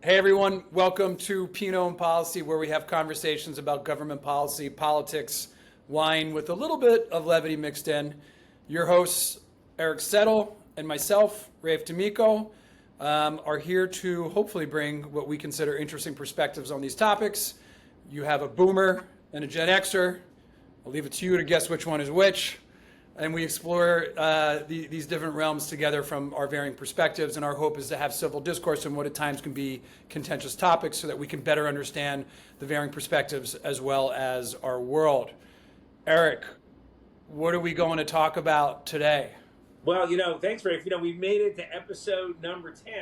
Hey everyone, welcome to Pinot and Policy, where we have conversations about government policy, politics, wine, with a little bit of levity mixed in. Your hosts, Eric Settle and myself, Rafe D'Amico, are here to hopefully bring what we consider interesting perspectives on these topics. You have a Boomer and a Gen Xer. I'll leave it to you to guess which one is which. And we explore these different realms together from our varying perspectives. And our hope is to have civil discourse on what at times can be contentious topics so that we can better understand the varying perspectives as well as our world. Eric, what are we going to talk about today? Well, thanks, Rafe. We've made it to episode number 10.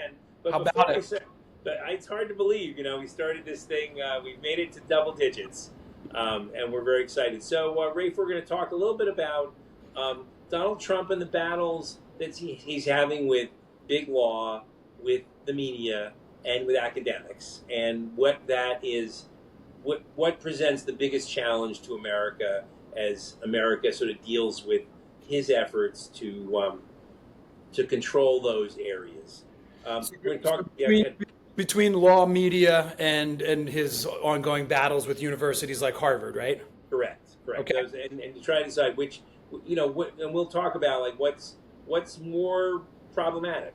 But How about it? But it's hard to believe, we started this thing, we've made it to double digits. And we're very excited. So, Rafe, we're going to talk a little bit about Donald Trump and the battles that he's having with big law, with the media, and with academics, and what that is, what presents the biggest challenge to America as America sort of deals with his efforts to control those areas. We're talking between law, media, and his ongoing battles with universities like Harvard, right? Correct. Okay. And to try to decide which. And we'll talk about like what's more problematic.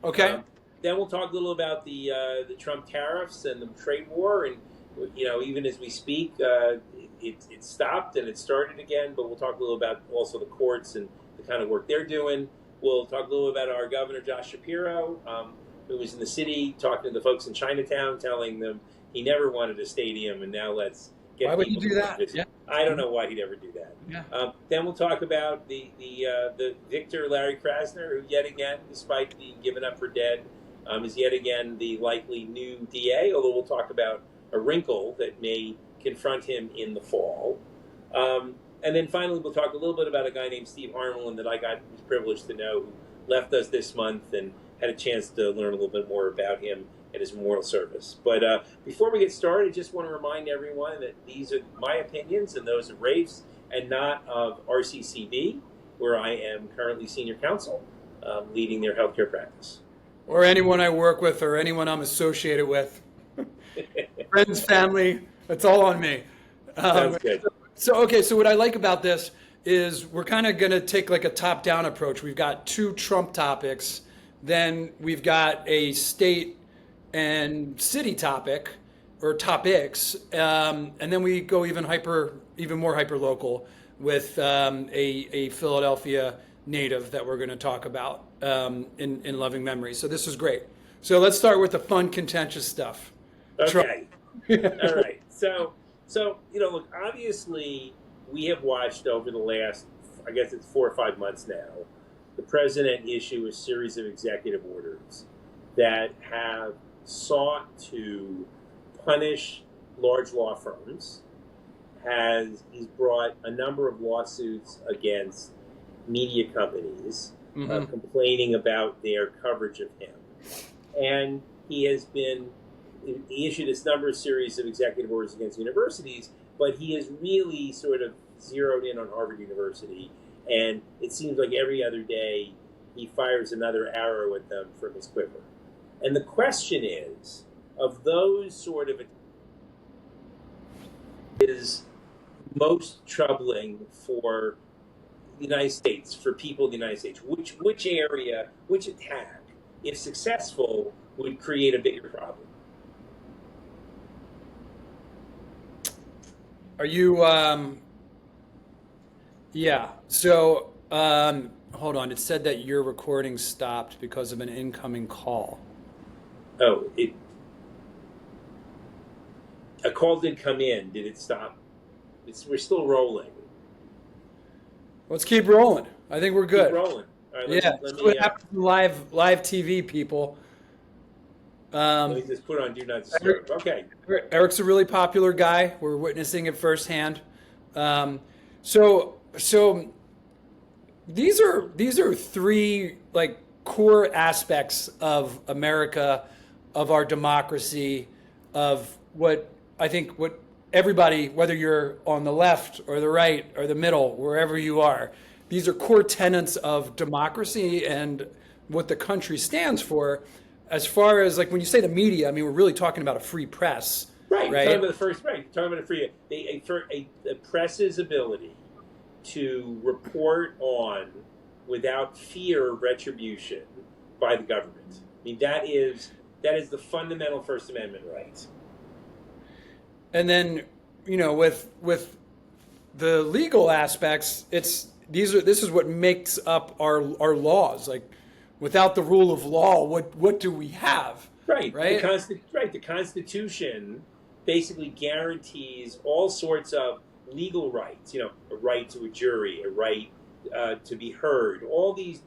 Okay. Then we'll talk a little about the Trump tariffs and the trade war, and even as we speak, it stopped and it started again. But we'll talk a little about also the courts and the kind of work they're doing. We'll talk a little about our governor Gov Shapiro, who was in the city talking to the folks in Chinatown, telling them he never wanted a stadium, and now let's. Why would you do that? Yeah. I don't know why he'd ever do that. Yeah. Then we'll talk about the victor Larry Krasner, who yet again, despite being given up for dead, is yet again the likely new DA. Although we'll talk about a wrinkle that may confront him in the fall. And then finally, we'll talk a little bit about a guy named Steve Harmelin that was privileged to know, who left us this month and had a chance to learn a little bit more about him and his memorial service. But before we get started, I just want to remind everyone that these are my opinions and those of Rafe's, and not of RCCB, where I am currently senior counsel, leading their healthcare practice. Or anyone I work with or anyone I'm associated with. Friends, family, it's all on me. Sounds good. So what I like about this is we're kind of going to take like a top-down approach. We've got two Trump topics, then we've got a state and city topic or topics, and then we go even more hyper local with a Philadelphia native that we're going to talk about in loving memory. So this is great. So let's start with the fun, contentious stuff. Okay. All right. So look, obviously we have watched over the last, I guess it's 4 or 5 months now, the president issue a series of executive orders that have sought to punish large law firms. He's brought a number of lawsuits against media companies, complaining about their coverage of him. And he issued a number of series of executive orders against universities, but he has really sort of zeroed in on Harvard University. And it seems like every other day he fires another arrow at them from his quiver. And the question is, of those sort of is most troubling for the United States, for people in the United States? Which area, which attack, if successful, would create a bigger problem? Are you, yeah. So, hold on. It said that your recording stopped because of an incoming call. Oh, a call did come in. Did it stop? We're still rolling. Let's keep rolling. I think we're good. Keep rolling. All right, Let me what happens to live TV, people. Let me just put on Do Not Disturb. Okay. Eric's a really popular guy. We're witnessing it firsthand. So these are three like core aspects of America, of our democracy, of what everybody, whether you're on the left or the right or the middle, wherever you are, these are core tenets of democracy and what the country stands for. as far as like when you say the media, I mean, we're really talking about a free press, Right. right? Talking about the first. Right. Talking about a press's ability to report on without fear of retribution by the government. I mean, that is the fundamental First Amendment right. And then, with the legal aspects, this is what makes up our laws. Like, without the rule of law, what do we have? Right. Right. The Constitution basically guarantees all sorts of legal rights. A right to a jury, a right to be heard. All these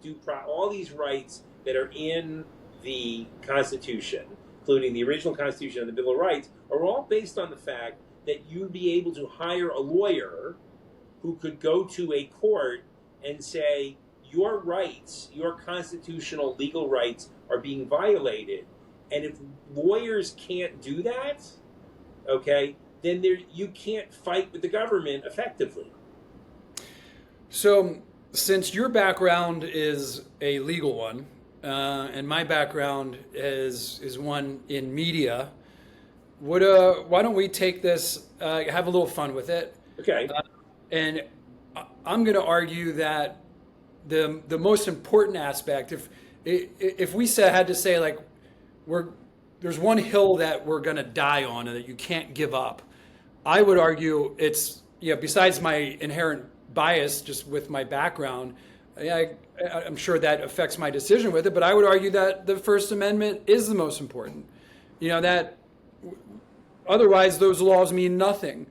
rights that are in the Constitution, including the original Constitution and the Bill of Rights, are all based on the fact that you'd be able to hire a lawyer who could go to a court and say, your rights, your constitutional legal rights are being violated. And if lawyers can't do that, okay, then you can't fight with the government effectively. So, since your background is a legal one, and my background is one in media, why don't we take this, have a little fun with it? Okay. And I'm going to argue that the most important aspect, if we had to say like there's one hill that we're going to die on and that you can't give up, I would argue it's besides my inherent bias just with my background, I'm sure that affects my decision with it, but I would argue that the First Amendment is the most important. That otherwise those laws mean nothing.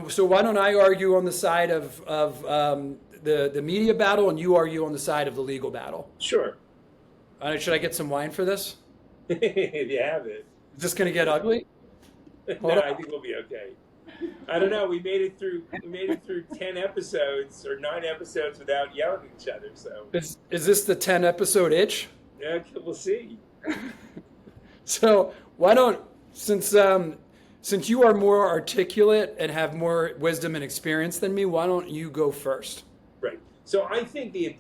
So why don't I argue on the side of the media battle, and you argue on the side of the legal battle? Sure. Should I get some wine for this? If you have it. Is this going to get ugly? No, I think we'll be okay. I don't know. We made it through 10 episodes or 9 episodes without yelling at each other. So is this the 10 episode itch? Yeah, we'll see. So why don't since you are more articulate and have more wisdom and experience than me, why don't you go first? Right. So I think the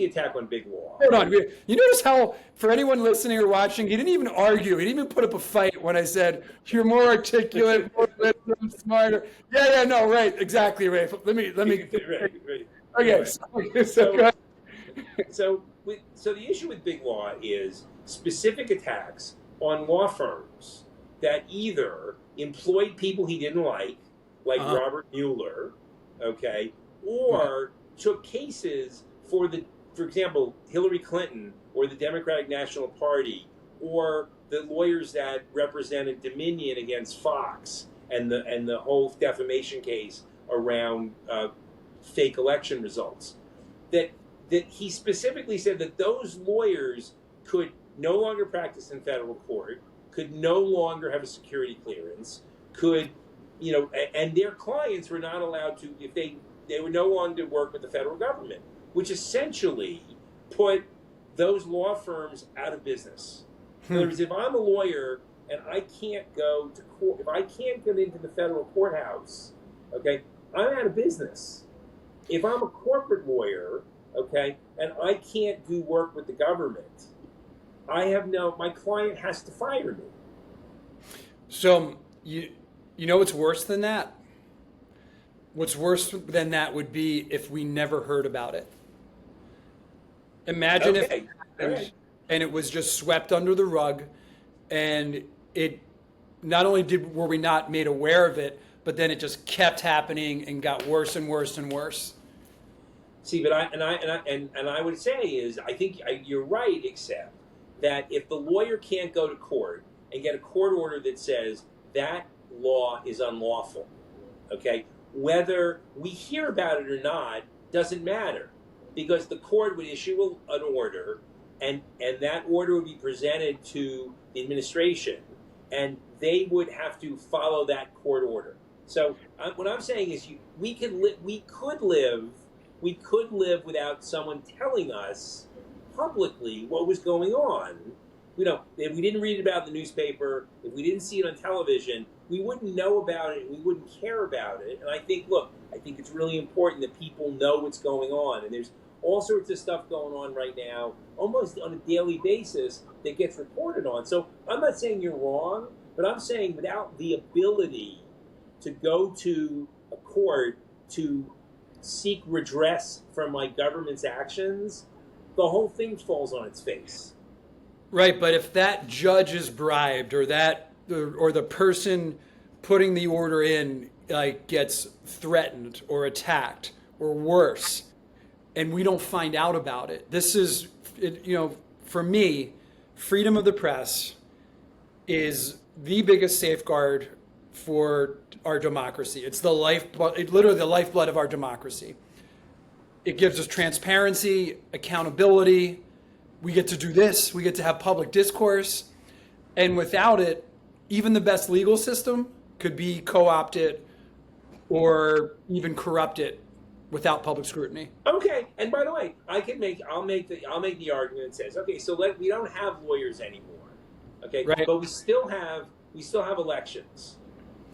attack on big law. Hold on. You notice how, for anyone listening or watching, he didn't even argue. He didn't even put up a fight when I said, you're more articulate, more wisdom, smarter. Yeah, no, right. Exactly, Rafe. Let me. Right. Okay. So the issue with big law is specific attacks on law firms that either employed people he didn't like Robert Mueller, okay, or took cases for example, Hillary Clinton or the Democratic National Party or the lawyers that represented Dominion against Fox and the whole defamation case around fake election results. That he specifically said that those lawyers could no longer practice in federal court, could no longer have a security clearance, and their clients were not allowed to, if they were no longer to work with the federal government, which essentially put those law firms out of business. In other words, if I'm a lawyer and I can't go to court, if I can't get into the federal courthouse, okay, I'm out of business. If I'm a corporate lawyer, okay, and I can't do work with the government, my client has to fire me. So you know what's worse than that? What's worse than that would be if we never heard about it. Imagine if it happened and it was just swept under the rug, and it not only were we not made aware of it, but then it just kept happening and got worse and worse and worse. See, but I would say is I think you're right, except that if the lawyer can't go to court and get a court order that says that law is unlawful, okay, whether we hear about it or not doesn't matter, because the court would issue an order, and that order would be presented to the administration, and they would have to follow that court order. So what I'm saying is we could live without someone telling us publicly what was going on. If we didn't read it about in the newspaper, if we didn't see it on television, we wouldn't know about it and we wouldn't care about it. And I think it's really important that people know what's going on. And there's all sorts of stuff going on right now, almost on a daily basis, that gets reported on. So I'm not saying you're wrong, but I'm saying without the ability to go to a court to seek redress from my government's actions, the whole thing falls on its face. Right, but if that judge is bribed, or the person putting the order in gets threatened or attacked or worse, and we don't find out about it, this is for me, freedom of the press is the biggest safeguard for our democracy. It's literally the lifeblood of our democracy. It gives us transparency, accountability. We get to do this. We get to have public discourse. And without it, even the best legal system could be co-opted or even corrupted without public scrutiny. Okay, and by the way, I'll make the argument that says, okay, so we don't have lawyers anymore. Okay, right. But we still have elections.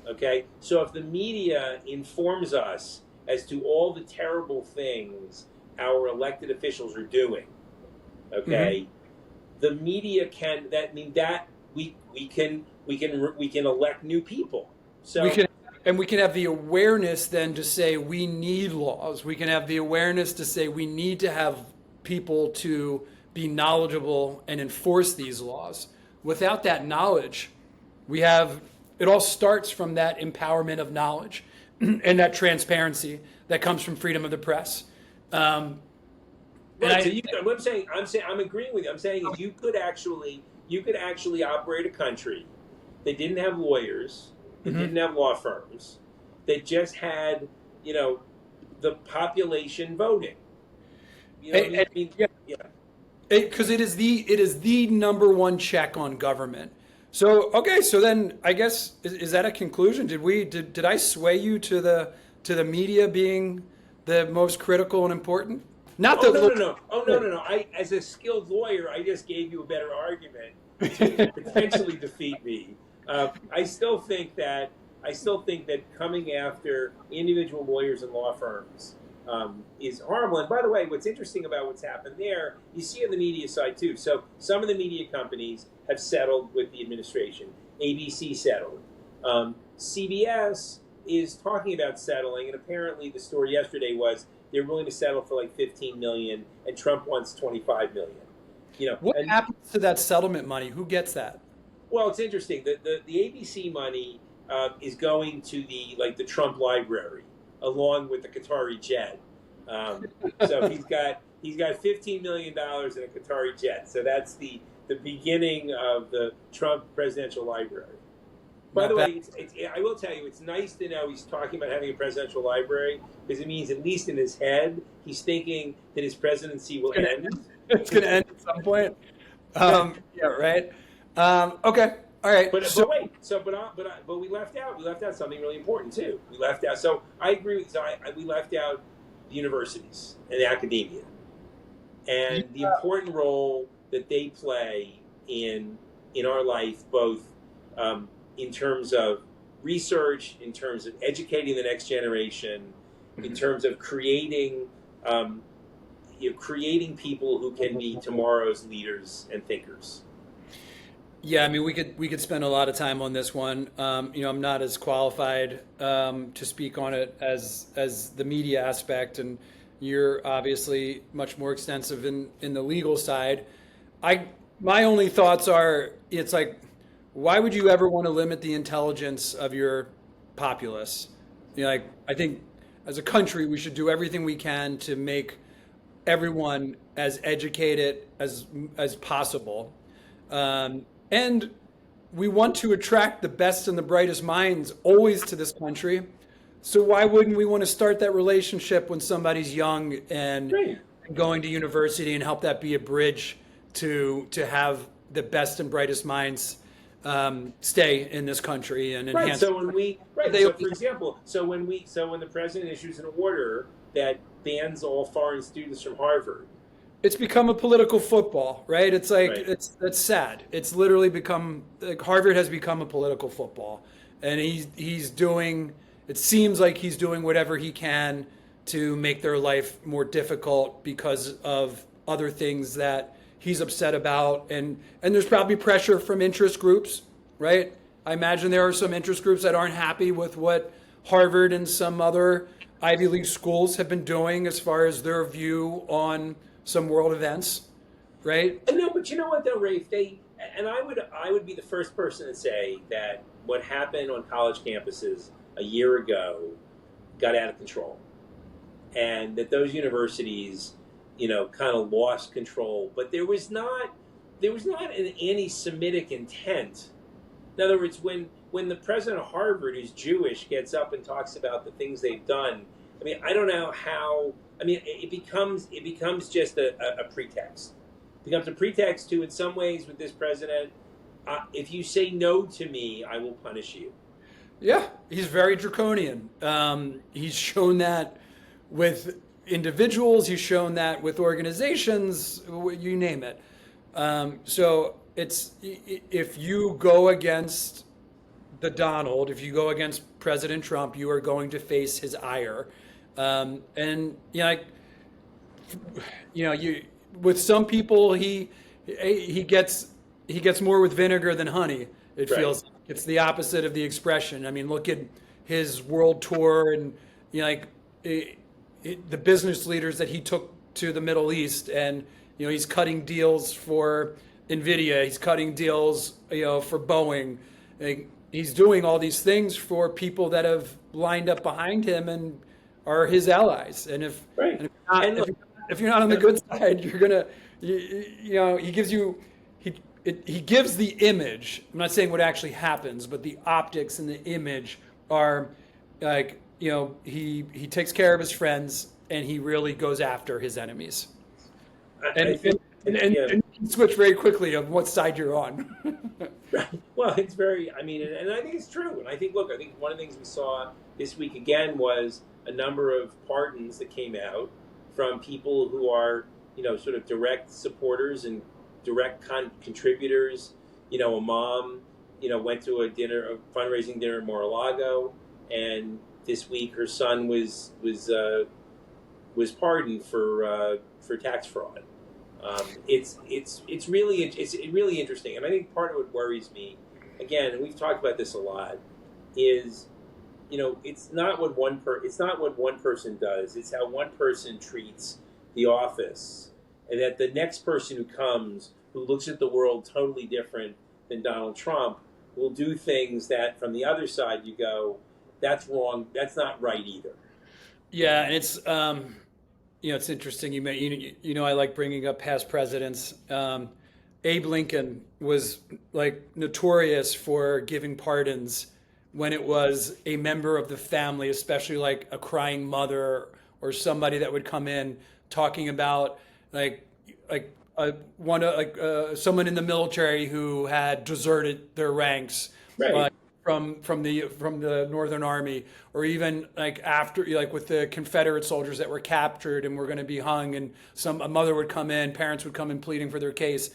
Okay, so if the media informs us as to all the terrible things our elected officials are doing, okay, the media can we can elect new people. So we can have the awareness then to say we need laws. We can have the awareness to say we need to have people to be knowledgeable and enforce these laws. Without that knowledge, it all starts from that empowerment of knowledge and that transparency that comes from freedom of the press. I'm agreeing with you. I'm saying if you could actually operate a country that didn't have lawyers, that didn't have law firms, that just had, the population voting. Because it is the number one check on government. So then I guess is that a conclusion? Did I sway you to the media being the most critical and important? No. I, as a skilled lawyer, I just gave you a better argument to potentially defeat me. I still think that coming after individual lawyers and law firms is harmful. And by the way, what's interesting about what's happened there, you see on the media side too. So some of the media companies have settled with the administration. ABC settled. CBS is talking about settling, and apparently the story yesterday was they're willing to settle for like $15 million, and Trump wants $25 million. What happens to that settlement money? Who gets that? Well, it's interesting. The ABC money is going to the Trump library, along with the Qatari jet. So he's got $15 million in a Qatari jet. So that's the beginning of the Trump presidential library. By the way, I will tell you, it's nice to know he's talking about having a presidential library, because it means at least in his head, he's thinking that his presidency will end. It's going to end at some point. Yeah, right. Okay. All right. But we left out something really important too. We left out. So I agree with. We left out the universities and the academia, and the important role that they play in our life, both in terms of research, in terms of educating the next generation, in terms of creating people who can be tomorrow's leaders and thinkers. Yeah, I mean, we could spend a lot of time on this one. I'm not as qualified to speak on it as the media aspect, and you're obviously much more extensive in the legal side. My only thoughts are, it's like, why would you ever want to limit the intelligence of your populace? I think as a country, we should do everything we can to make everyone as educated as possible. And we want to attract the best and the brightest minds always to this country. So why wouldn't we want to start that relationship when somebody's young and going to university, and help that be a bridge to have the best and brightest minds stay in this country and enhance. So when for example, when the president issues an order that bans all foreign students from Harvard, it's become a political football, right? It's like that's sad. It's literally become Harvard has become a political football, and he's doing. It seems like he's doing whatever he can to make their life more difficult because of other things that he's upset about. And there's probably pressure from interest groups, right? I imagine there are some interest groups that aren't happy with what Harvard and some other Ivy League schools have been doing as far as their view on some world events, right? I know, but you know what though, Rafe? I would be the first person to say that what happened on college campuses a year ago got out of control, and that those universities, kind of lost control. But there was not an anti-Semitic intent. In other words, when the president of Harvard, who's Jewish, gets up and talks about the things they've done, I mean, I don't know how. I mean, it becomes just a pretext. It becomes a pretext to, in some ways, with this president, if you say no to me, I will punish you. Yeah, he's very draconian. He's shown that with individuals. He's shown that with organizations. You name it. So it's, if you go against the Donald, if you go against President Trump, you are going to face his ire. And with some people, he gets more with vinegar than honey. It feels like. It's the opposite of the expression. I mean, look at his world tour, and the business leaders that he took to the Middle East, and he's cutting deals for NVIDIA. He's cutting deals for Boeing. He's doing all these things for people that have lined up behind him and are his allies. And if you're not on the good side, you're gonna he gives the image. I'm not saying what actually happens, but the optics and the image are like, he takes care of his friends and he really goes after his enemies. And switch very quickly of what side you're on. Right. Well, it's very, I mean, and I think it's true. And I think one of the things we saw this week again was a number of pardons that came out from people who are, sort of direct supporters and direct contributors. A mom, went to a fundraising dinner in Mar-a-Lago, and this week her son was pardoned for tax fraud. It's really interesting, and I think part of what worries me, again, and we've talked about this a lot, is it's not what one person does; it's how one person treats the office, and that the next person who comes, who looks at the world totally different than Donald Trump, will do things that from the other side you go, that's wrong, that's not right either. Yeah, and it's it's interesting. I like bringing up past presidents. Abe Lincoln was notorious for giving pardons when it was a member of the family, especially like a crying mother or somebody that would come in talking about someone in the military who had deserted their ranks. Right. From the Northern Army, or even after with the Confederate soldiers that were captured and were going to be hung, and a mother would come in, parents would come in pleading for their case.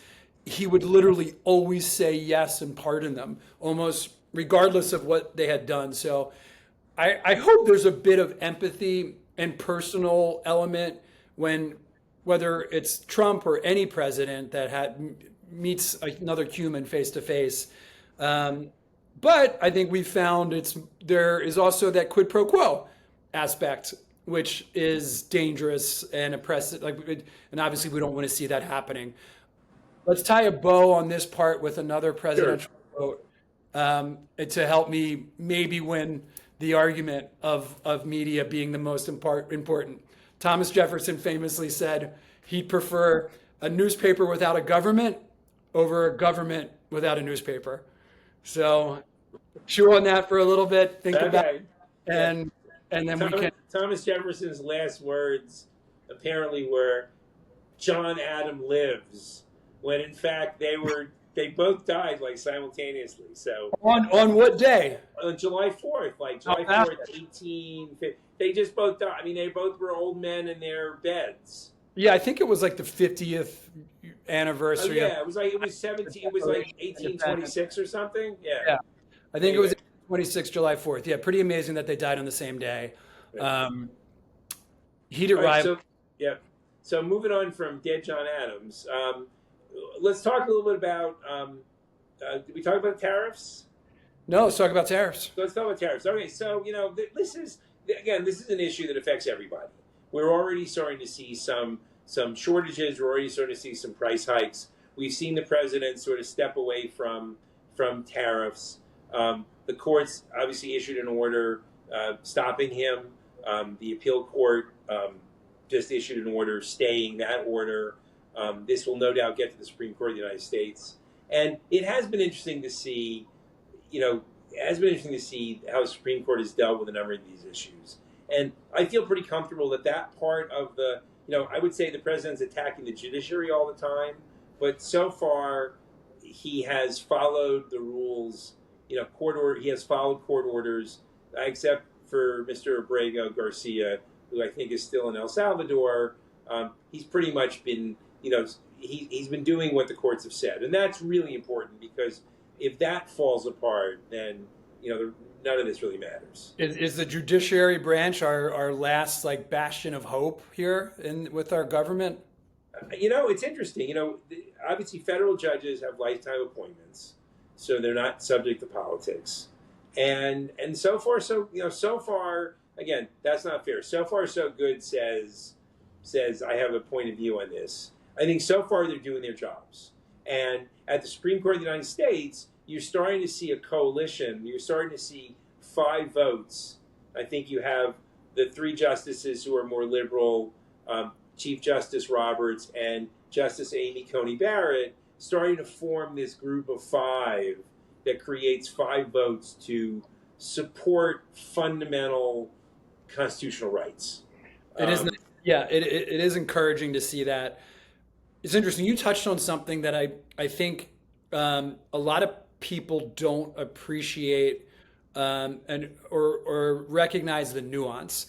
He would literally always say yes and pardon them, almost regardless of what they had done. So I hope there's a bit of empathy and personal element whether it's Trump or any president that meets another human face to face. But I think we found there is also that quid pro quo aspect, which is dangerous and oppressive. And obviously we don't want to see that happening. Let's tie a bow on this part with another presidential vote to help me maybe win the argument of media being the most important. Thomas Jefferson famously said he'd prefer a newspaper without a government over a government without a newspaper. So chew on that for a little bit, think about it, and then we can. Thomas Jefferson's last words apparently were, "John Adam lives," when in fact they both died simultaneously. So on what day? On July 4th, July 4th, 1850. They just both died. I mean, they both were old men in their beds. Yeah, I think it was the 50th anniversary. Oh, yeah, it was 1826 or something. Yeah. I think it was 26 July 4th. Yeah, pretty amazing that they died on the same day. Heated All right, rival. so yeah, so moving on from dead John Adams, let's talk a little bit about. Did we talk about tariffs? No, let's talk about tariffs. Let's talk about tariffs. Okay, so this is again, this is an issue that affects everybody. We're already starting to see some shortages. We're already starting to see some price hikes. We've seen the president sort of step away from tariffs. The courts obviously issued an order stopping him. The appeal court just issued an order staying that order. This will no doubt get to the Supreme Court of the United States. And it has been interesting to see, how the Supreme Court has dealt with a number of these issues. And I feel pretty comfortable that part of I would say the president's attacking the judiciary all the time, but so far he has followed the rules, he has followed court orders, except for Mr. Abrego Garcia, who I think is still in El Salvador. He's pretty much been, he's been doing what the courts have said. And that's really important because if that falls apart, then, none of this really matters. Is the judiciary branch our last bastion of hope here with our government? It's interesting. Obviously federal judges have lifetime appointments, so they're not subject to politics. And so far, again, that's not fair. So far, so good says I have a point of view on this. I think so far they're doing their jobs. And at the Supreme Court of the United States, you're starting to see a coalition. You're starting to see 5 votes. I think you have the 3 justices who are more liberal, Chief Justice Roberts and Justice Amy Coney Barrett, starting to form this group of 5 that creates 5 votes to support fundamental constitutional rights. It is, it is encouraging to see that. It's interesting. You touched on something that I think a lot of people don't appreciate or recognize the nuance.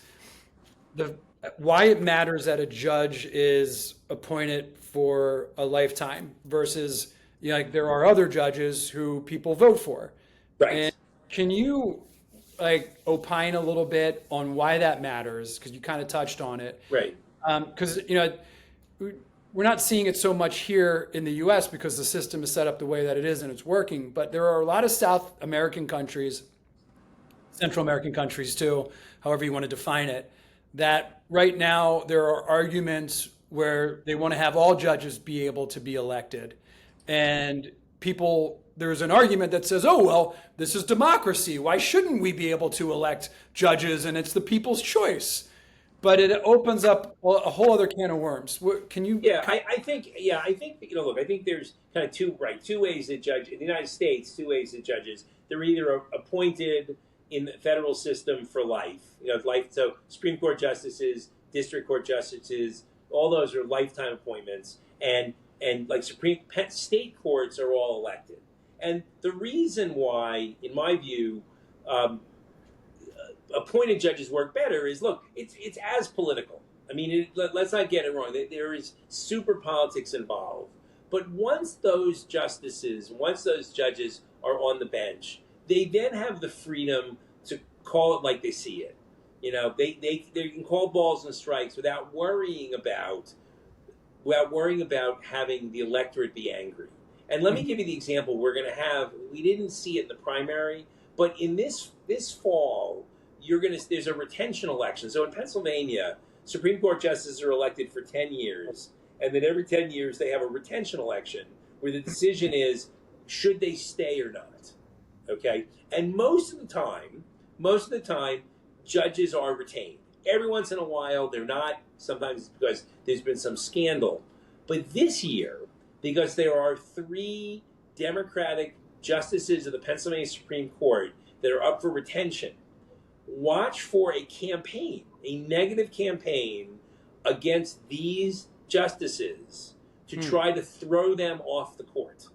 Why it matters that a judge is appointed for a lifetime versus there are other judges who people vote for. Right. And can you opine a little bit on why that matters? Because you kind of touched on it. Right. Because we're not seeing it so much here in the U.S. because the system is set up the way that it is and it's working. But there are a lot of South American countries, Central American countries too, however you want to define it, that right now there are arguments where they want to have all judges be able to be elected. And there's an argument that says, oh, well, this is democracy. Why shouldn't we be able to elect judges? And it's the people's choice. But it opens up a whole other can of worms. Can you? Yeah, I think look, I think there's kind of two ways that judge in the United States, 2 ways that judges, they're either appointed in the federal system for life, so Supreme Court justices, district court justices, all those are lifetime appointments, and state courts are all elected. And the reason why, in my view, appointed judges work better is, look, it's as political. I mean, let's not get it wrong. There is super politics involved. But once those judges are on the bench, they then have the freedom to call it like they see it. They can call balls and strikes without worrying about having the electorate be angry. And let me give you the example we're going to have. We didn't see it in the primary, but in this fall, there's a retention election. So in Pennsylvania, Supreme Court justices are elected for 10 years, and then every 10 years they have a retention election where the decision is, should they stay or not? Okay? And most of the time, judges are retained. Every once in a while, they're not. Sometimes because there's been some scandal. But this year, because there are 3 Democratic justices of the Pennsylvania Supreme Court that are up for retention, watch for a negative campaign against these justices to try to throw them off the court.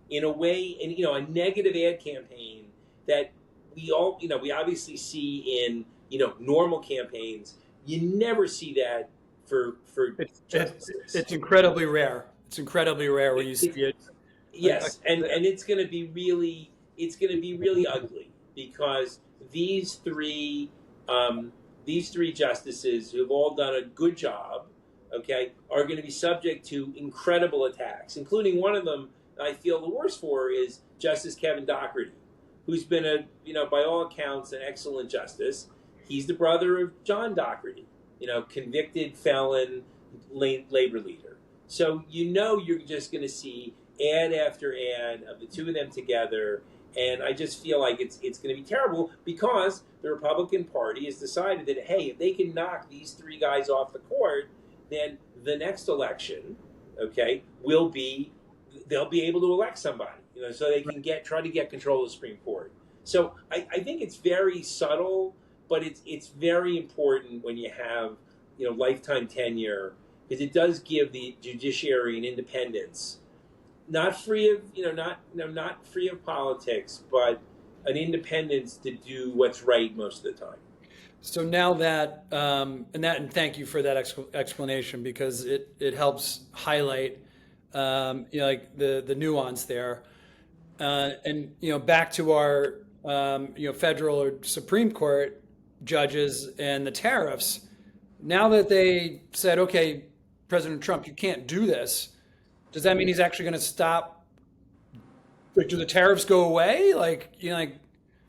In a way, a negative ad campaign that we obviously see in, normal campaigns. You never see that for justices. It's incredibly rare. It's incredibly rare when you see it. Yes, and it's going to be really ugly because these 3 these three justices who've all done a good job, okay, are going to be subject to incredible attacks, including one of them I feel the worst for is Justice Kevin Dougherty, who's been by all accounts, an excellent justice. He's the brother of John Dougherty, convicted felon, labor leader. So you're just going to see ad after ad of the two of them together, and I just feel like it's going to be terrible because the Republican Party has decided that, hey, if they can knock these three guys off the court, then the next election, okay, they'll be able to elect somebody, so they can try to get control of the Supreme Court. So I think it's very subtle, but it's very important when you have lifetime tenure, because it does give the judiciary an independence, not free of not free of politics, but an independence to do what's right most of the time. So now that and thank you for that explanation, because it helps highlight like the nuance there, and back to our federal or Supreme Court judges and the tariffs. Now that they said, okay, President Trump, you can't do this, does that mean he's actually going to stop? Like, do the tariffs go away?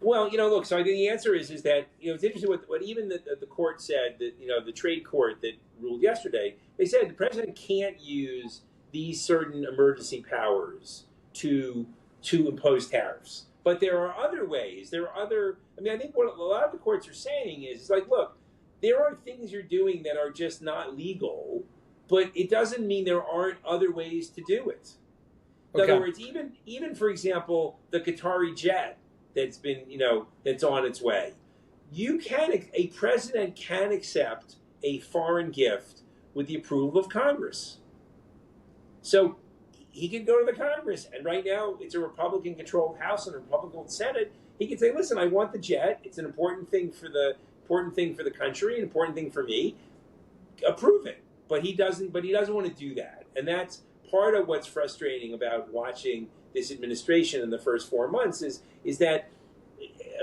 Well, look. So I think the answer is that it's interesting what even the court said, that the trade court that ruled yesterday. They said the president can't use these certain emergency powers to impose tariffs, but there are other ways. There are other. I think what a lot of the courts are saying is like, look, there are things you're doing that are just not legal, but it doesn't mean there aren't other ways to do it. In other words, even for example, the Qatari jet that's been, that's on its way. A president can accept a foreign gift with the approval of Congress. So he can go to the Congress, and right now it's a Republican-controlled House and a Republican Senate. He can say, "Listen, I want the jet. It's an important thing for the country, an important thing for me. Approve it." But he doesn't want to do that, and that's part of what's frustrating about watching this administration in the first 4 months is that,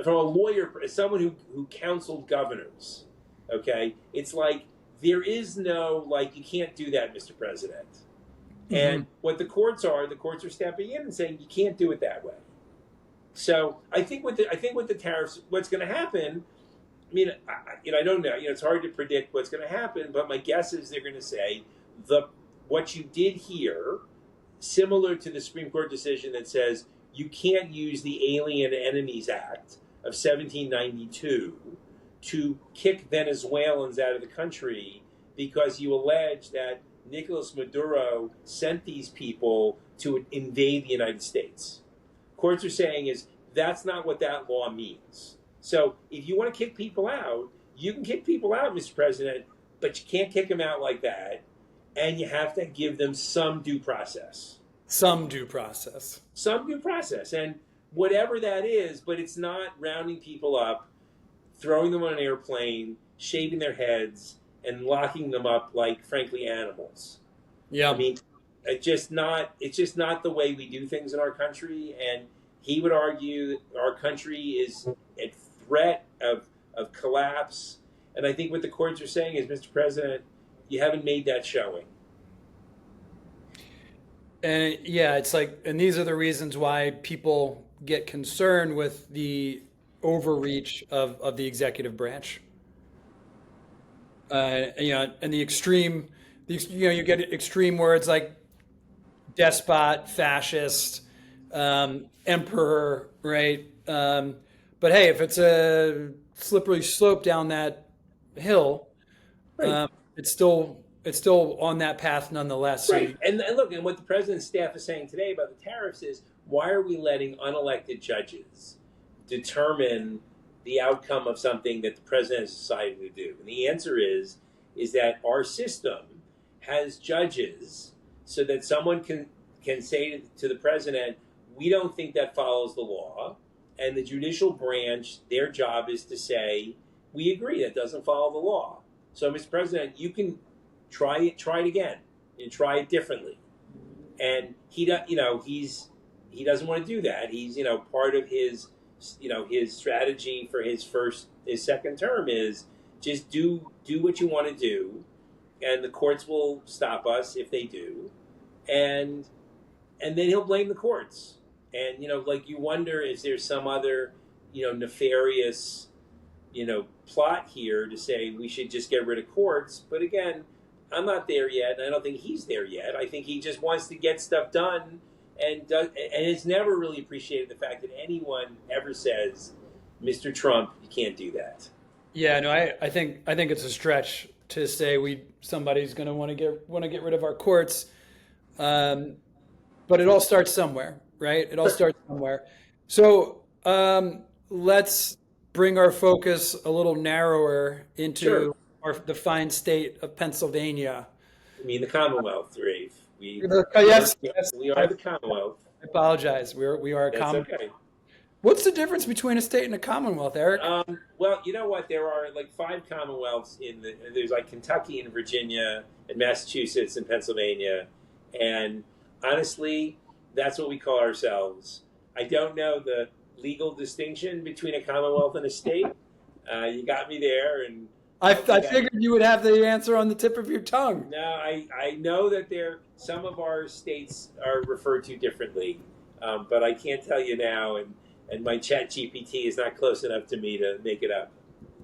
from a lawyer, as someone who counseled governors, okay, it's like there is no you can't do that, Mr. President. Mm-hmm. And what the courts are stepping in and saying you can't do it that way. So I think with the tariffs, what's going to happen? I don't know. It's hard to predict what's going to happen, but my guess is they're going to say what you did here, similar to the Supreme Court decision that says you can't use the Alien Enemies Act of 1792 to kick Venezuelans out of the country because you allege that Nicolas Maduro sent these people to invade the United States. Courts are saying that's not what that law means. So if you want to kick people out, you can kick people out, Mr. President, but you can't kick them out like that, and you have to give them some due process. Some due process. And whatever that is, but it's not rounding people up, throwing them on an airplane, shaving their heads, and locking them up like, frankly, animals. Yeah. It's just not the way we do things in our country, and he would argue that our country is at threat of collapse. And I think what the courts are saying is, Mr. President, you haven't made that showing. And it's and these are the reasons why people get concerned with the overreach of the executive branch. And the extreme, you get extreme words like despot, fascist, emperor, right? But hey, if it's a slippery slope down that hill, right. It's still on that path nonetheless. Right. And look, and what the president's staff is saying today about the tariffs is, why are we letting unelected judges determine the outcome of something that the president has decided to do? And the answer is that our system has judges so that someone can say to the president, we don't think that follows the law. And the judicial branch, their job is to say, we agree, that doesn't follow the law. So, Mr. President, you can try it again, and try it differently. And he doesn't want to do that. He's, part of his strategy for his second term is just do what you want to do, and the courts will stop us if they do, and then he'll blame the courts. And like you wonder, is there some other nefarious plot here to say we should just get rid of courts? But again, I'm not there yet, and I don't think he's there yet. I think he just wants to get stuff done, and it's never really appreciated the fact that anyone ever says, Mr. Trump, you can't do that. Yeah, no, I think it's a stretch to say somebody's going to want to get rid of our courts, but it all starts somewhere, right? It all starts somewhere. So let's bring our focus a little narrower into the fine state of Pennsylvania. I mean, the Commonwealth, Rafe. Yes, we are the Commonwealth. I apologize. We are a Commonwealth. Okay. What's the difference between a state and a Commonwealth, Eric? Well, you know what? There are like 5 Commonwealths there's like Kentucky and Virginia and Massachusetts and Pennsylvania. And honestly, that's what we call ourselves. I don't know the legal distinction between a Commonwealth and a state. You got me there. And I figured you would have the answer on the tip of your tongue. No, I know that some of our states are referred to differently, but I can't tell you now, and my chat GPT is not close enough to me to make it up.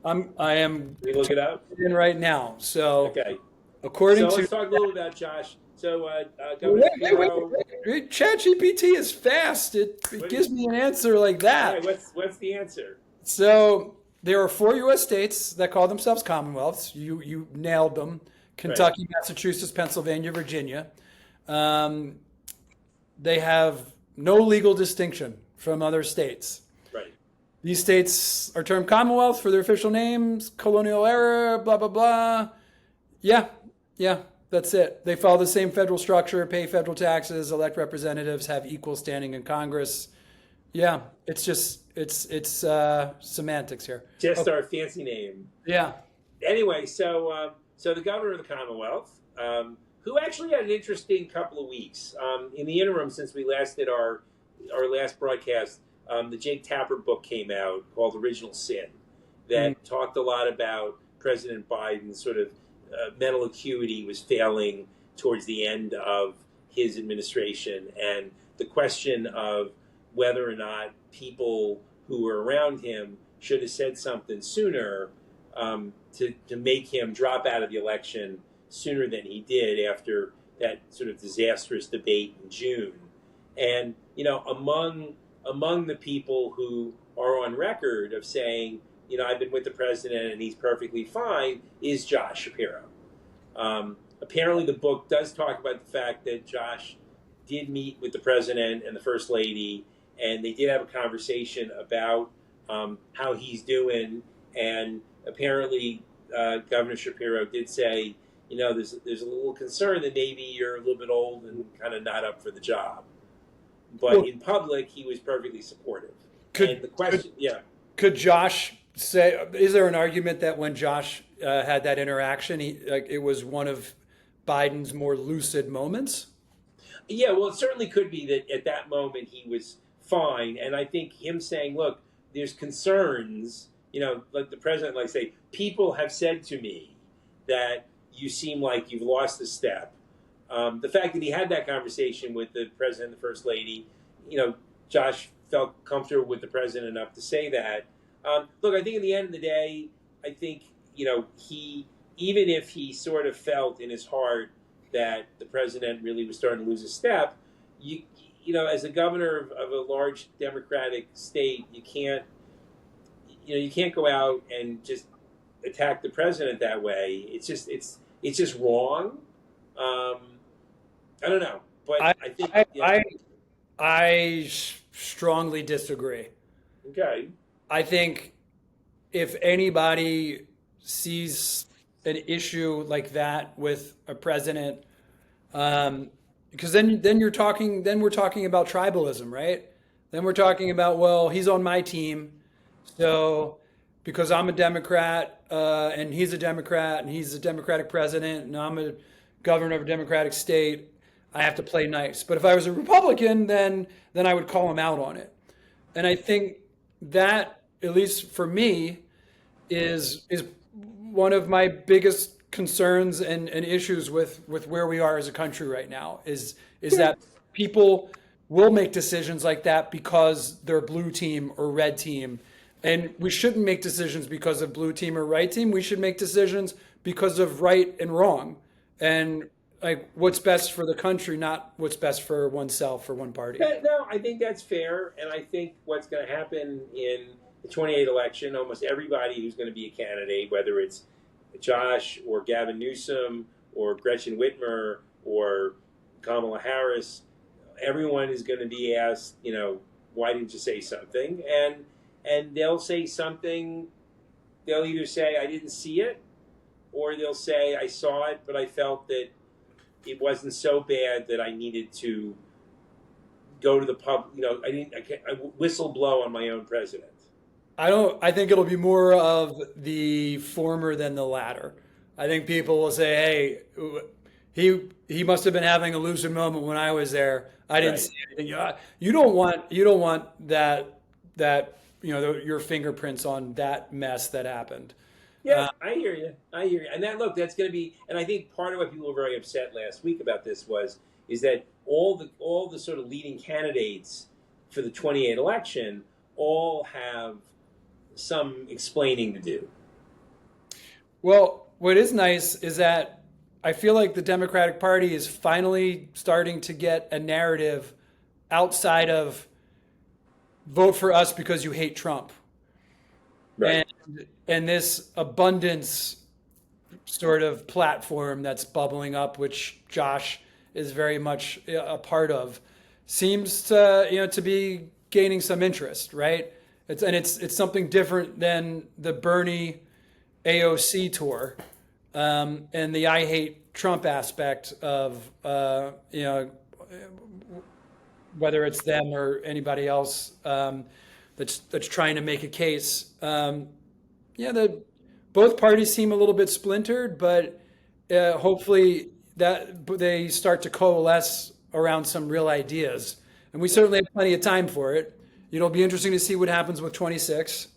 I am. Can we look it up? In right now. So okay. Let's talk a little about Josh. So Governor Shapiro. Wait. ChatGPT is fast. It gives me an answer like that. Okay, what's the answer? So there are 4 U.S. states that call themselves Commonwealths. You nailed them: Kentucky, Massachusetts, Pennsylvania, Virginia. They have no legal distinction from other states. Right. These states are termed Commonwealth for their official names, colonial era, blah, blah, blah. Yeah, that's it. They follow the same federal structure, pay federal taxes, elect representatives, have equal standing in Congress. Yeah, it's semantics here. Just our fancy name. Yeah. Anyway, so the governor of the Commonwealth, who actually had an interesting couple of weeks. In the interim, since we last did our last broadcast, the Jake Tapper book came out called Original Sin that talked a lot about President Biden's sort of mental acuity was failing towards the end of his administration, and the question of whether or not people who were around him should have said something sooner to make him drop out of the election sooner than he did after that sort of disastrous debate in June. And among the people who are on record of saying, I've been with the president and he's perfectly fine, is Josh Shapiro. Apparently the book does talk about the fact that Josh did meet with the president and the first lady, and they did have a conversation about how he's doing. And apparently Governor Shapiro did say, there's a little concern that maybe you're a little bit old and kind of not up for the job. But in public, he was perfectly supportive. Could Josh say? Is there an argument that when Josh had that interaction, it was one of Biden's more lucid moments? Yeah, well, it certainly could be that at that moment he was fine, and I think him saying, "Look, there's concerns." Like the president, say, people have said to me that you seem like you've lost a step. The fact that he had that conversation with the president and the first lady, Josh felt comfortable with the president enough to say that. Look, I think at the end of the day, I think, he, even if he sort of felt in his heart that the president really was starting to lose a step, as a governor of a large Democratic state, you can't go out and just attack the president that way. It's just wrong. I don't know, but I think I strongly disagree. Okay. I think if anybody sees an issue like that with a president, because then we're talking about tribalism, right? Then we're talking about, well, he's on my team, so because I'm a Democrat and he's a Democrat and he's a Democratic president and I'm a governor of a Democratic state, I have to play nice. But if I was a Republican, then I would call him out on it. And I think that, at least for me, is one of my biggest concerns and issues with where we are as a country right now is that people will make decisions like that because they're blue team or red team. And we shouldn't make decisions because of blue team or right team. We should make decisions because of right and wrong. And like what's best for the country, not what's best for oneself or one party. No, I think that's fair. And I think what's going to happen in the 28 election, almost everybody who's going to be a candidate, whether it's Josh or Gavin Newsom or Gretchen Whitmer or Kamala Harris, everyone is going to be asked, why didn't you say something? And they'll say something. They'll either say, I didn't see it, or they'll say, I saw it, but I felt that it wasn't so bad that I needed to go to the pub. I whistle blow on my own president. I think it'll be more of the former than the latter. I think people will say, hey, he must have been having a lucid moment when I was there. I didn't see anything. You don't want that your fingerprints on that mess that happened. Yeah, I hear you. And that's going to be, and I think part of what people were very upset last week about this is that all the sort of leading candidates for the 28 election all have some explaining to do. Well, what is nice is that I feel like the Democratic Party is finally starting to get a narrative outside of vote for us because you hate Trump. Right. And this abundance sort of platform that's bubbling up, which Josh is very much a part of, seems to be gaining some interest, right? It's something different than the Bernie AOC tour, and the I hate Trump aspect of whether it's them or anybody else that's trying to make a case. Both parties seem a little bit splintered, but hopefully that they start to coalesce around some real ideas. And we certainly have plenty of time for it. It'll be interesting to see what happens with 26.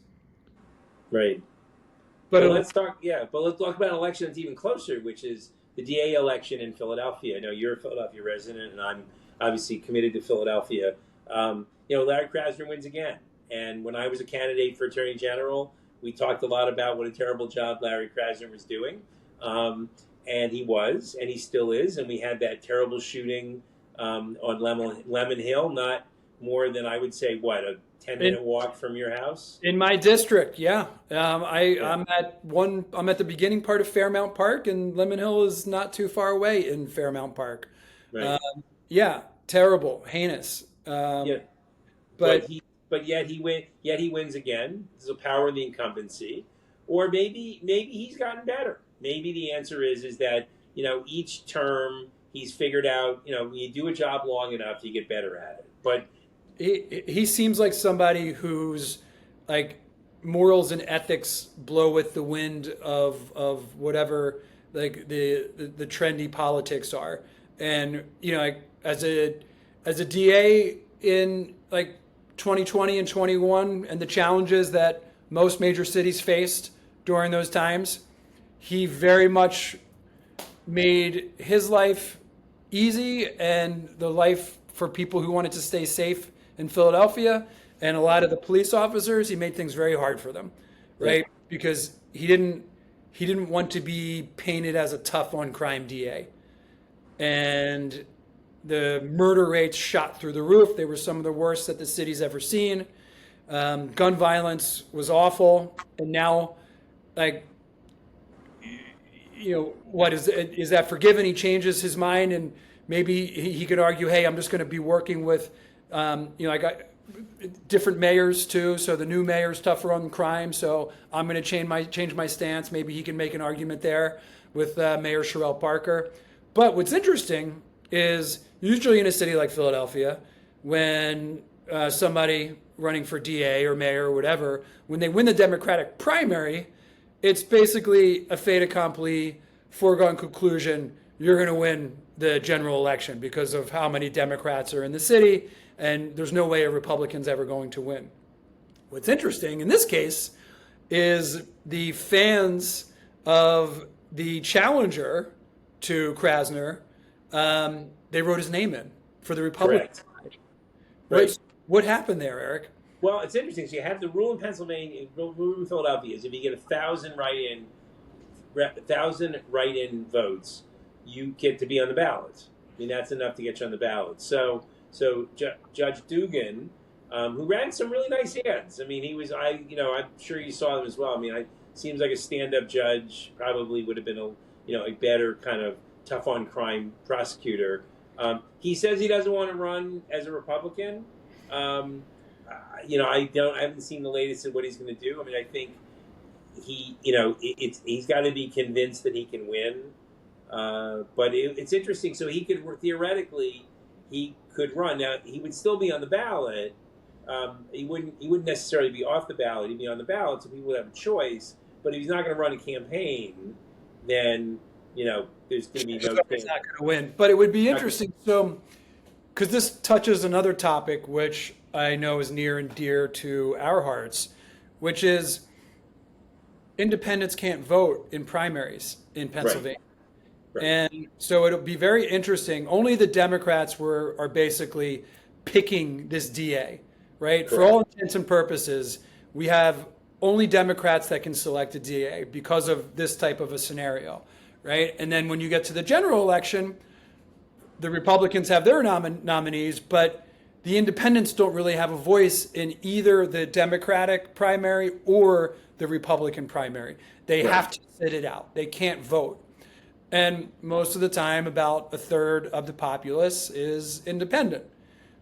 Right. But let's talk about an election that's even closer, which is the DA election in Philadelphia. I know you're a Philadelphia resident, and I'm obviously committed to Philadelphia. Larry Krasner wins again. And when I was a candidate for Attorney General, we talked a lot about what a terrible job Larry Krasner was doing. And he was, and he still is. And we had that terrible shooting on Lemon Hill, not more than, I would say, a 10-minute walk from your house? In my district, yeah. I'm at the beginning part of Fairmount Park, and Lemon Hill is not too far away in Fairmount Park. Right. Terrible, heinous. But yet he wins again. There's a power in the incumbency, or maybe he's gotten better. Maybe the answer is that each term he's figured out. When you do a job long enough, you get better at it. But he seems like somebody whose like morals and ethics blow with the wind of whatever like the trendy politics are. And as a DA in like 2020 and 21 and the challenges that most major cities faced during those times, he very much made his life easy and the life for people who wanted to stay safe in Philadelphia, and a lot of the police officers, he made things very hard for them, right? Because he didn't want to be painted as a tough on crime DA. And the murder rates shot through the roof. They were some of the worst that the city's ever seen. Gun violence was awful. And now, what is that forgiven? He changes his mind, and maybe he could argue, hey, I'm just going to be working with, I got different mayors too. So the new mayor's tougher on crime. So I'm going to change my stance. Maybe he can make an argument there with Mayor Sherrell Parker. But what's interesting is usually in a city like Philadelphia, when somebody running for DA or mayor or whatever, when they win the Democratic primary, it's basically a fait accompli, foregone conclusion. You're going to win the general election because of how many Democrats are in the city, and there's no way a Republican's ever going to win. What's interesting in this case is the fans of the challenger to Krasner, they wrote his name in for the Republican. Correct. What, Right. what happened there, Eric? Well, it's interesting. So you have the rule in Pennsylvania, rule in Philadelphia is if you get 1,000 write-in votes, you get to be on the ballot. I mean, that's enough to get you on the ballot. So Judge Dugan, who ran some really nice ads. I mean, I'm sure you saw them as well. I mean, seems like a stand-up judge. Probably would have been a better kind of tough on crime prosecutor. He says he doesn't want to run as a Republican. I haven't seen the latest of what he's going to do. I mean, I think he's got to be convinced that he can win. But it's interesting. So he could theoretically run. Now he would still be on the ballot. He wouldn't necessarily be off the ballot. He'd be on the ballot, so people would have a choice. But if he's not going to run a campaign, then there's going to be no. He's not going to win. But it would be interesting. So, because this touches another topic which I know is near and dear to our hearts, which is independents can't vote in primaries in Pennsylvania. Right. And so it'll be very interesting. Only the Democrats are basically picking this DA, right? Correct. For all intents and purposes, we have only Democrats that can select a DA because of this type of a scenario, right? And then when you get to the general election, the Republicans have their nominees, but the independents don't really have a voice in either the Democratic primary or the Republican primary. They have to sit it out. They can't vote. And most of the time, about a third of the populace is independent.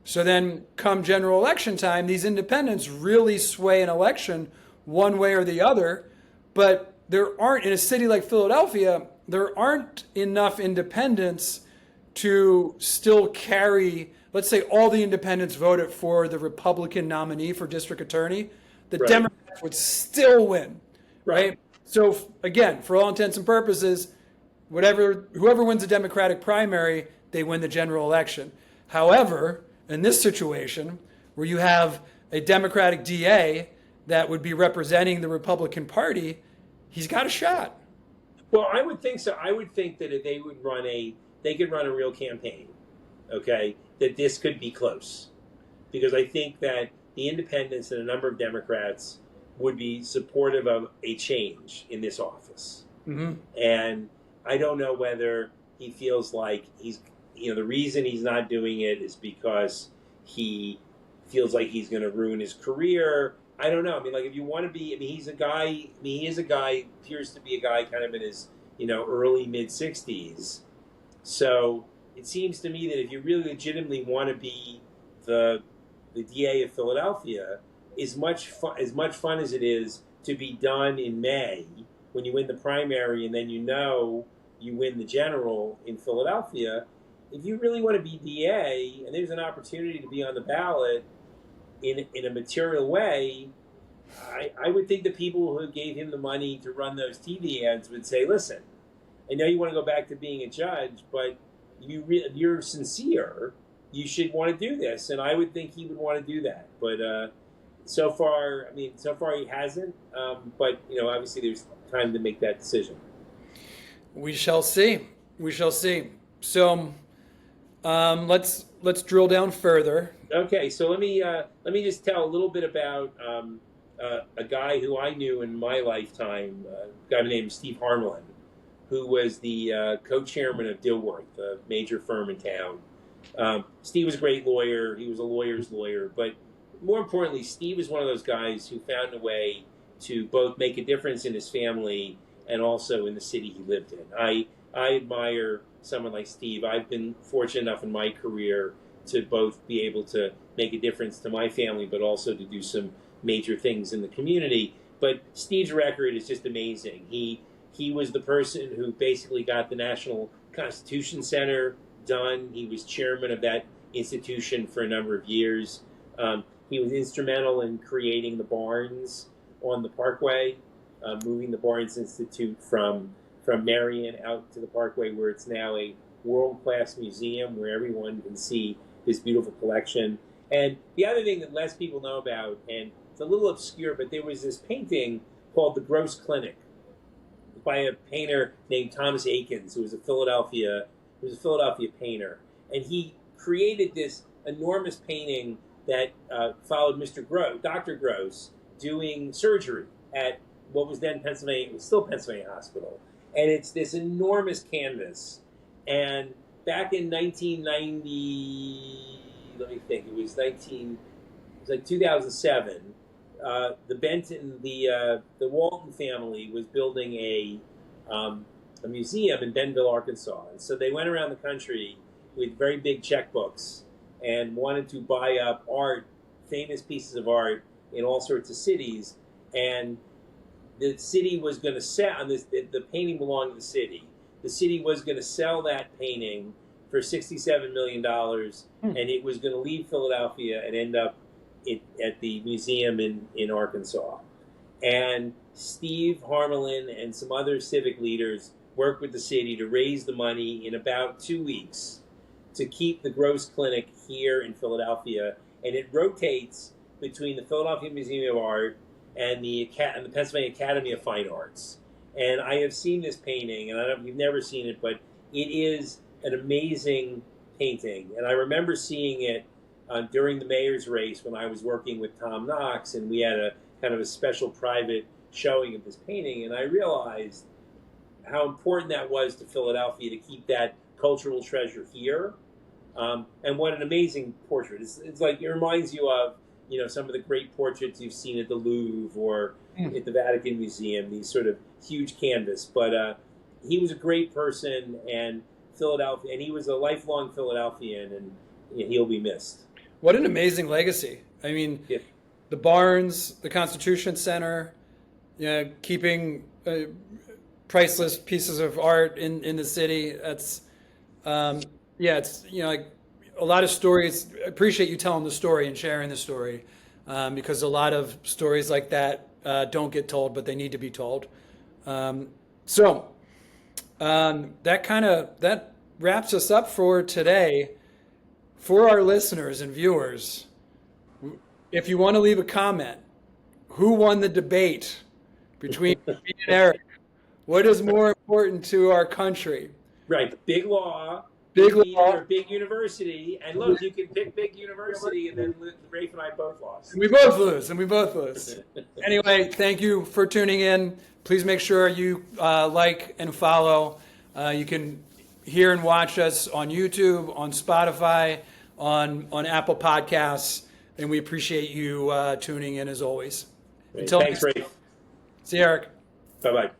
So then come general election time, these independents really sway an election one way or the other. But there aren't, in a city like Philadelphia, there aren't enough independents to still carry, let's say all the independents voted for the Republican nominee for district attorney, the Democrats would still win, right? So again, for all intents and purposes, whoever wins the Democratic primary, they win the general election. However, in this situation, where you have a Democratic DA that would be representing the Republican Party, he's got a shot. Well, I would think so. I would think that if they could run a real campaign, okay, that this could be close. Because I think that the independents and a number of Democrats would be supportive of a change in this office. Mm-hmm. And I don't know whether he feels like the reason he's not doing it is because he feels like he's going to ruin his career. I don't know. I mean, like, if you want to be, he is a guy, appears to be a guy kind of in his, early mid-60s. So it seems to me that if you really legitimately want to be the DA of Philadelphia, as much fun as it is to be done in May when you win the primary and then you win the general in Philadelphia, if you really want to be DA and there's an opportunity to be on the ballot in a material way, I would think the people who gave him the money to run those TV ads would say, listen, I know you want to go back to being a judge, but if you're sincere, you should want to do this. And I would think he would want to do that. But so far he hasn't. But, obviously there's time to make that decision. We shall see. We shall see. So let's drill down further. Okay, so let me just tell a little bit about a guy who I knew in my lifetime, a guy named Steve Harmelin, who was the co-chairman of Dilworth, a major firm in town. Steve was a great lawyer. He was a lawyer's lawyer. But more importantly, Steve is one of those guys who found a way to both make a difference in his family and also in the city he lived in. I admire someone like Steve. I've been fortunate enough in my career to both be able to make a difference to my family, but also to do some major things in the community. But Steve's record is just amazing. He was the person who basically got the National Constitution Center done. He was chairman of that institution for a number of years. He was instrumental in creating the Barnes on the Parkway, moving the Barnes Institute from Marion out to the Parkway, where it's now a world-class museum where everyone can see this beautiful collection. And the other thing that less people know about, and it's a little obscure, but there was this painting called The Gross Clinic. The by a painter named Thomas Akins, who was a Philadelphia painter, and he created this enormous painting that followed Dr. Gross, doing surgery at what was then still Pennsylvania Hospital, and it's this enormous canvas. And back in 1990, let me think, it was like 2007. The Walton family was building a museum in Bentonville, Arkansas, and so they went around the country with very big checkbooks and wanted to buy up famous pieces of art in all sorts of cities. And the city was going to sell the painting belonged to the city. The city was going to sell that painting for $67 million, and it was going to leave Philadelphia and end up at the museum in Arkansas. And Steve Harmelin and some other civic leaders worked with the city to raise the money in about 2 weeks to keep the Gross Clinic here in Philadelphia, and it rotates between the Philadelphia Museum of Art and the Pennsylvania Academy of Fine Arts. And I have seen this painting, and I don't know if you've never seen it, but it is an amazing painting. And I remember seeing it during the mayor's race when I was working with Tom Knox, and we had a kind of a special private showing of this painting, and I realized how important that was to Philadelphia to keep that cultural treasure here. And what an amazing portrait. It's like, it reminds you of, some of the great portraits you've seen at the Louvre or at the Vatican Museum, these sort of huge canvas. But he was a great person, and he was a lifelong Philadelphian, and he'll be missed. What an amazing legacy. I mean, Yeah. The Barnes, the Constitution Center, keeping priceless pieces of art in the city. That's, it's, like a lot of stories. I appreciate you telling the story and sharing the story, because a lot of stories like that don't get told, but they need to be told. That wraps us up for today. For our listeners and viewers, if you want to leave a comment, who won the debate between me and Eric? What is more important to our country? Right, big law, Big law, or big university. And look, you can pick big university, and then Rafe and I both lost. And we both lose. Anyway, thank you for tuning in. Please make sure you like and follow. You can hear and watch us on YouTube, on Spotify, on Apple Podcasts, and we appreciate you tuning in as always. Thanks, Rafe. See you, Eric. Bye-bye.